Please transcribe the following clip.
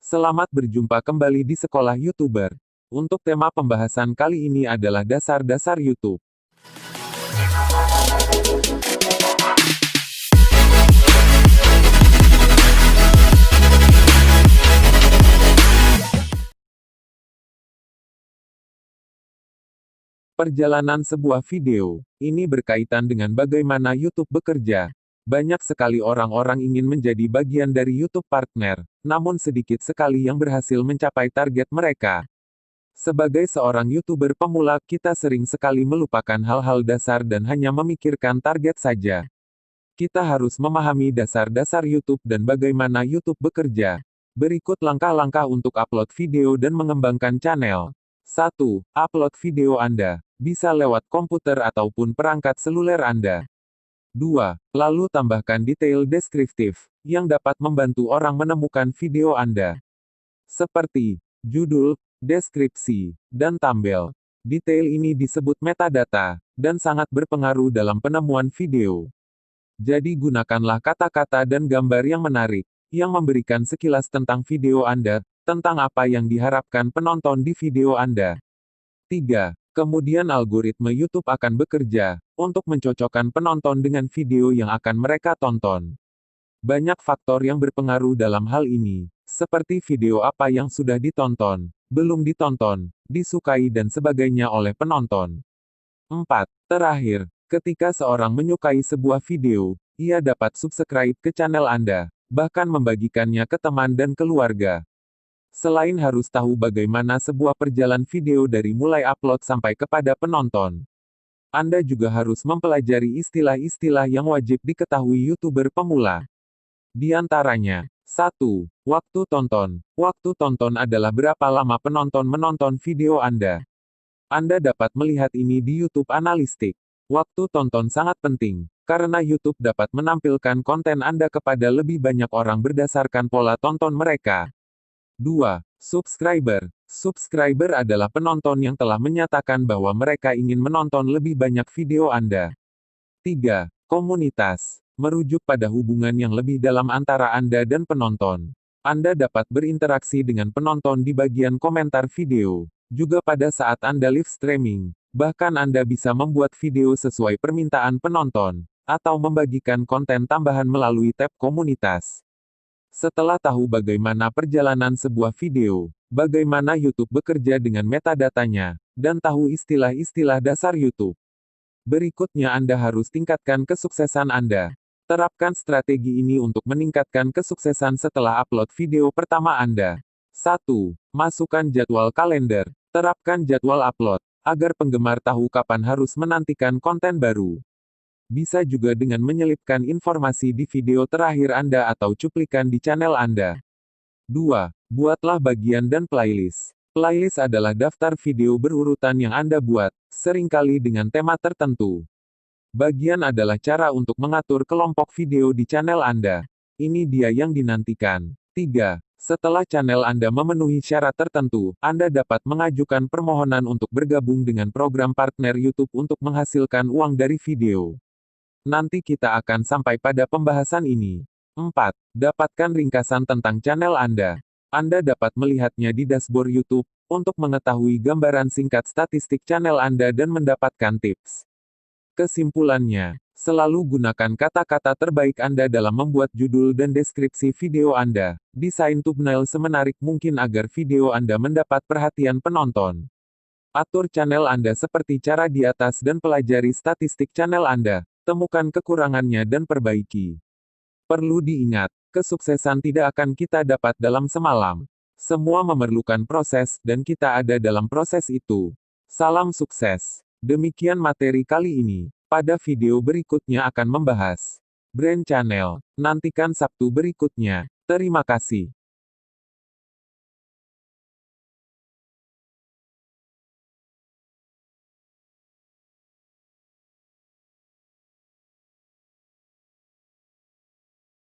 Selamat berjumpa kembali di Sekolah YouTuber. Untuk tema pembahasan kali ini adalah dasar-dasar YouTube. Perjalanan sebuah video. Ini berkaitan dengan bagaimana YouTube bekerja. Banyak sekali orang-orang ingin menjadi bagian dari YouTube Partner, namun sedikit sekali yang berhasil mencapai target mereka. Sebagai seorang YouTuber pemula, kita sering sekali melupakan hal-hal dasar dan hanya memikirkan target saja. Kita harus memahami dasar-dasar YouTube dan bagaimana YouTube bekerja. Berikut langkah-langkah untuk upload video dan mengembangkan channel. 1. Upload video Anda. Bisa lewat komputer ataupun perangkat seluler Anda. 2. Lalu tambahkan detail deskriptif, yang dapat membantu orang menemukan video Anda. Seperti judul, deskripsi, dan thumbnail. Detail ini disebut metadata, dan sangat berpengaruh dalam penemuan video. Jadi gunakanlah kata-kata dan gambar yang menarik, yang memberikan sekilas tentang video Anda, tentang apa yang diharapkan penonton di video Anda. 3. Kemudian algoritma YouTube akan bekerja, untuk mencocokkan penonton dengan video yang akan mereka tonton. Banyak faktor yang berpengaruh dalam hal ini, seperti video apa yang sudah ditonton, belum ditonton, disukai dan sebagainya oleh penonton. 4. Terakhir, ketika seorang menyukai sebuah video, ia dapat subscribe ke channel Anda, bahkan membagikannya ke teman dan keluarga. Selain harus tahu bagaimana sebuah perjalanan video dari mulai upload sampai kepada penonton, Anda juga harus mempelajari istilah-istilah yang wajib diketahui YouTuber pemula. Di antaranya, 1. Waktu tonton. Waktu tonton adalah berapa lama penonton menonton video Anda. Anda dapat melihat ini di YouTube Analytics. Waktu tonton sangat penting, karena YouTube dapat menampilkan konten Anda kepada lebih banyak orang berdasarkan pola tonton mereka. 2. Subscriber. Subscriber adalah penonton yang telah menyatakan bahwa mereka ingin menonton lebih banyak video Anda. 3. Komunitas. Merujuk pada hubungan yang lebih dalam antara Anda dan penonton. Anda dapat berinteraksi dengan penonton di bagian komentar video, juga pada saat Anda live streaming. Bahkan Anda bisa membuat video sesuai permintaan penonton, atau membagikan konten tambahan melalui tab komunitas. Setelah tahu bagaimana perjalanan sebuah video, bagaimana YouTube bekerja dengan metadatanya, dan tahu istilah-istilah dasar YouTube, berikutnya Anda harus tingkatkan kesuksesan Anda. Terapkan strategi ini untuk meningkatkan kesuksesan setelah upload video pertama Anda. 1. Masukkan jadwal kalender. Terapkan jadwal upload, agar penggemar tahu kapan harus menantikan konten baru. Bisa juga dengan menyelipkan informasi di video terakhir Anda atau cuplikan di channel Anda. 2. Buatlah bagian dan playlist. Playlist adalah daftar video berurutan yang Anda buat, seringkali dengan tema tertentu. Bagian adalah cara untuk mengatur kelompok video di channel Anda. Ini dia yang dinantikan. 3. Setelah channel Anda memenuhi syarat tertentu, Anda dapat mengajukan permohonan untuk bergabung dengan program partner YouTube untuk menghasilkan uang dari video. Nanti kita akan sampai pada pembahasan ini. 4. Dapatkan ringkasan tentang channel Anda. Anda dapat melihatnya di dashboard YouTube, untuk mengetahui gambaran singkat statistik channel Anda dan mendapatkan tips. Kesimpulannya, selalu gunakan kata-kata terbaik Anda dalam membuat judul dan deskripsi video Anda. Desain thumbnail semenarik mungkin agar video Anda mendapat perhatian penonton. Atur channel Anda seperti cara di atas dan pelajari statistik channel Anda. Temukan kekurangannya dan perbaiki. Perlu diingat, kesuksesan tidak akan kita dapat dalam semalam. Semua memerlukan proses, dan kita ada dalam proses itu. Salam sukses. Demikian materi kali ini. Pada video berikutnya akan membahas brand channel. Nantikan Sabtu berikutnya. Terima kasih.